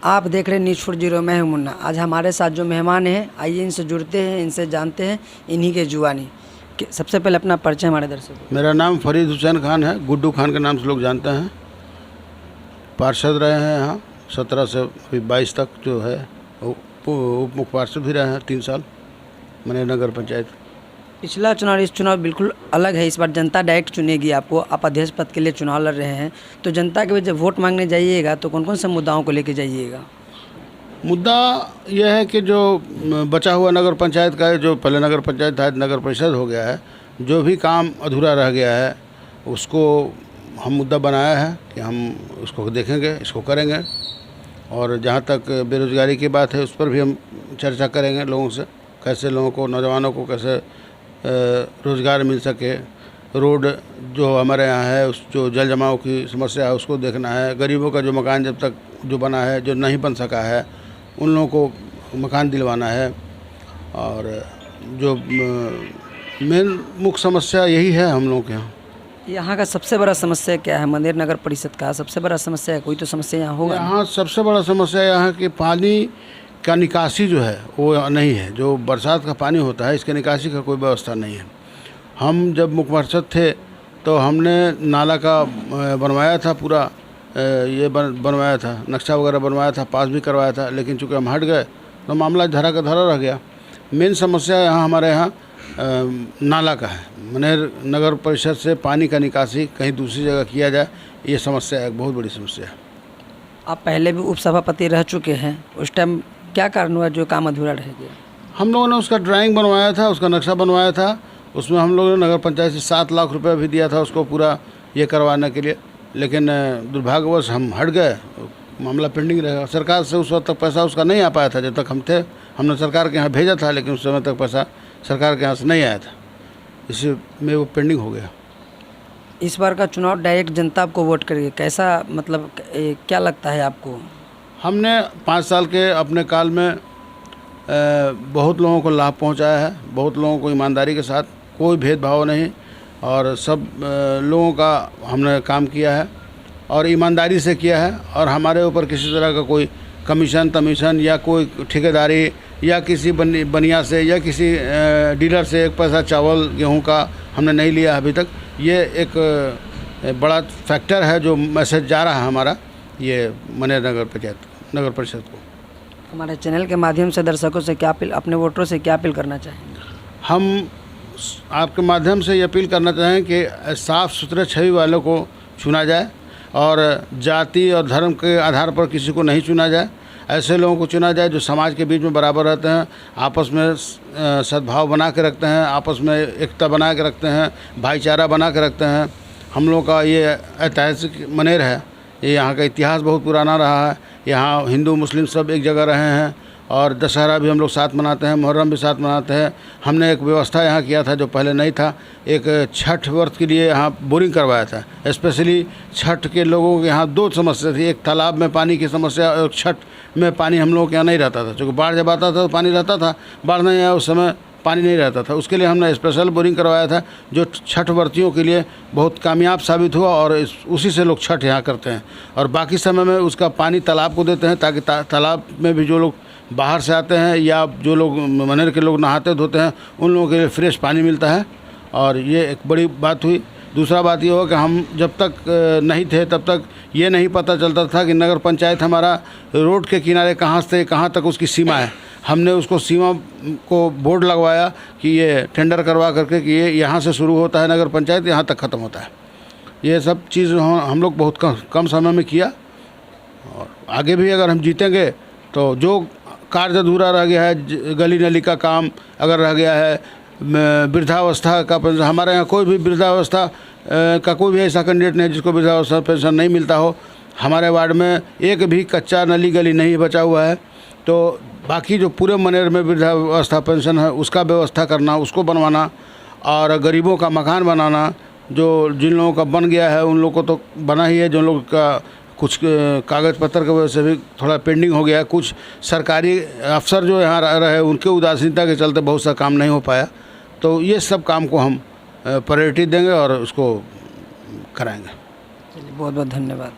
आप देख रहे हैं न्यूज़ 40। मैं हूं मुन्ना। आज हमारे साथ जो मेहमान हैं, आइए इनसे जुड़ते हैं, इनसे जानते हैं इन्हीं के जुबानी। सबसे पहले अपना परिचय हमारे दर्शकों को। मेरा नाम फरीद हुसैन खान है, गुड्डू खान के नाम से लोग जानते हैं। पार्षद रहे हैं यहाँ 17 से 22 तक जो है, उप मुख्य पार्षद भी रहे हैं 3 साल मनेर नगर पंचायत। पिछला चुनाव इस चुनाव बिल्कुल अलग है। इस बार जनता डायरेक्ट चुनेगी आपको। आप अध्यक्ष पद के लिए चुनाव लड़ रहे हैं, तो जनता के बीच जब वोट मांगने जाइएगा तो कौन कौन से मुद्दाओं को लेके जाइएगा? मुद्दा यह है कि जो बचा हुआ नगर पंचायत का है, जो पहले नगर पंचायत था नगर परिषद हो गया है, जो भी काम अधूरा रह गया है उसको हम मुद्दा बनाया है कि हम उसको देखेंगे, इसको करेंगे। और जहाँ तक बेरोज़गारी की बात है उस पर भी हम चर्चा करेंगे लोगों से, कैसे लोगों को, नौजवानों को कैसे रोज़गार मिल सके। रोड जो हमारे यहाँ है, उस जो जल जमाव की समस्या है उसको देखना है। गरीबों का जो मकान जब तक जो बना है, जो नहीं बन सका है, उन लोगों को मकान दिलवाना है। और जो मेन मुख्य समस्या यही है हम लोगों के यहाँ। यहाँ का सबसे बड़ा समस्या क्या है? मनेर नगर परिषद का सबसे बड़ा समस्या है, कोई तो समस्या यहाँ होगा। यहाँ सबसे बड़ा समस्या यहाँ कि पानी का निकासी जो है वो नहीं है। जो बरसात का पानी होता है, इसके निकासी का कोई व्यवस्था नहीं है। हम जब मुख्य पार्षद थे तो हमने नाला का बनवाया था, पूरा ये बनवाया था, नक्शा वगैरह बनवाया था, पास भी करवाया था। लेकिन चूँकि हम हट गए तो मामला धरा का धरा रह गया। मेन समस्या यहाँ हमारे यहाँ नाला का है। मनेर नगर परिषद से पानी का निकासी कहीं दूसरी जगह किया जाए, ये समस्या एक बहुत बड़ी समस्या है। आप पहले भी उपसभापति रह चुके हैं, उस टाइम क्या कारण हुआ जो काम अधूरा रह गया? हम लोगों ने उसका ड्राइंग बनवाया था, उसका नक्शा बनवाया था। उसमें हम लोगों ने नगर पंचायत से 7 लाख रुपए भी दिया था उसको पूरा ये करवाने के लिए। लेकिन दुर्भाग्यवश हम हट गए, मामला पेंडिंग रहेगा। सरकार से उस वक्त तक पैसा उसका नहीं आ पाया था जब तक हम थे। हमने सरकार के यहाँ भेजा था, लेकिन उस समय तक पैसा सरकार के यहाँ से नहीं आया था, इसी में वो पेंडिंग हो गया। इस बार का चुनाव डायरेक्ट जनता आपको वोट करेगी, कैसा मतलब क्या लगता है आपको? हमने 5 साल के अपने काल में बहुत लोगों को लाभ पहुंचाया है, बहुत लोगों को ईमानदारी के साथ, कोई भेदभाव नहीं, और सब लोगों का हमने काम किया है और ईमानदारी से किया है। और हमारे ऊपर किसी तरह का कोई कमीशन तमीशन या कोई ठेकेदारी या किसी बनिया से या किसी डीलर से 1 पैसा चावल गेहूं का हमने नहीं लिया अभी तक। ये एक बड़ा फैक्टर है जो मैसेज जा रहा है हमारा ये मनेर नगर परिषद को। हमारे चैनल के माध्यम से दर्शकों से क्या अपील, अपने वोटरों से क्या अपील करना चाहेंगे? हम आपके माध्यम से ये अपील करना चाहें कि साफ़ सुथरे छवि वालों को चुना जाए और जाति और धर्म के आधार पर किसी को नहीं चुना जाए। ऐसे लोगों को चुना जाए जो समाज के बीच में बराबर रहते हैं, आपस में सद्भाव बना के रखते हैं, आपस में एकता बना के रखते हैं, भाईचारा बना के रखते हैं। हम लोग का ये ऐतिहासिक मनेर है, ये यहाँ का इतिहास बहुत पुराना रहा है। यहाँ हिंदू मुस्लिम सब एक जगह रहे हैं और दशहरा भी हम लोग साथ मनाते हैं, मुहर्रम भी साथ मनाते हैं। हमने एक व्यवस्था यहाँ किया था जो पहले नहीं था, एक छठ व्रत के लिए यहाँ बोरिंग करवाया था स्पेशली। छठ के लोगों के यहाँ 2 समस्या थी, एक तालाब में पानी की समस्या और छठ में पानी हम लोगों के यहाँ नहीं रहता था। क्योंकि बाढ़ जब आता था तो पानी रहता था, बाढ़ नहीं आया उस समय पानी नहीं रहता था। उसके लिए हमने स्पेशल बोरिंग करवाया था जो छठ व्रतियों के लिए बहुत कामयाब साबित हुआ और उसी से लोग छठ यहाँ करते हैं। और बाकी समय में उसका पानी तालाब को देते हैं ताकि तालाब में भी जो लोग बाहर से आते हैं या जो लोग मनेर के लोग नहाते धोते हैं उन लोगों के लिए फ्रेश पानी मिलता है। और ये एक बड़ी बात हुई। दूसरा बात ये हो कि हम जब तक नहीं थे तब तक ये नहीं पता चलता था कि नगर पंचायत हमारा रोड के किनारे कहाँ से कहाँ तक उसकी सीमा है। हमने उसको सीमा को बोर्ड लगवाया कि ये टेंडर करवा करके कि ये यहाँ से शुरू होता है नगर पंचायत, यहाँ तक ख़त्म होता है। ये सब चीज़ हम लोग बहुत कम समय में किया और आगे भी अगर हम जीतेंगे तो जो कार्य अधूरा रह गया है, गली नली का काम अगर रह गया है, वृद्धावस्था का पेंशन, हमारे यहाँ कोई भी वृद्धावस्था का कोई भी ऐसा कैंडिडेट नहीं जिसको वृद्धावस्था पेंशन नहीं मिलता हो। हमारे वार्ड में एक भी कच्चा नली गली नहीं बचा हुआ है। तो बाकी जो पूरे मनेर में वृद्धावस्था पेंशन है उसका व्यवस्था करना, उसको बनवाना और गरीबों का मकान बनाना। जो जिन लोगों का बन गया है उन लोगों को तो बना ही है, जो लोग का कुछ कागज़ पत्र की वजह से भी थोड़ा पेंडिंग हो गया है। कुछ सरकारी अफसर जो यहाँ रहे उनके उदासीनता के चलते बहुत सा काम नहीं हो पाया। तो ये सब काम को हम प्रायोरिटी देंगे और उसको कराएंगे। चलिए, बहुत बहुत धन्यवाद।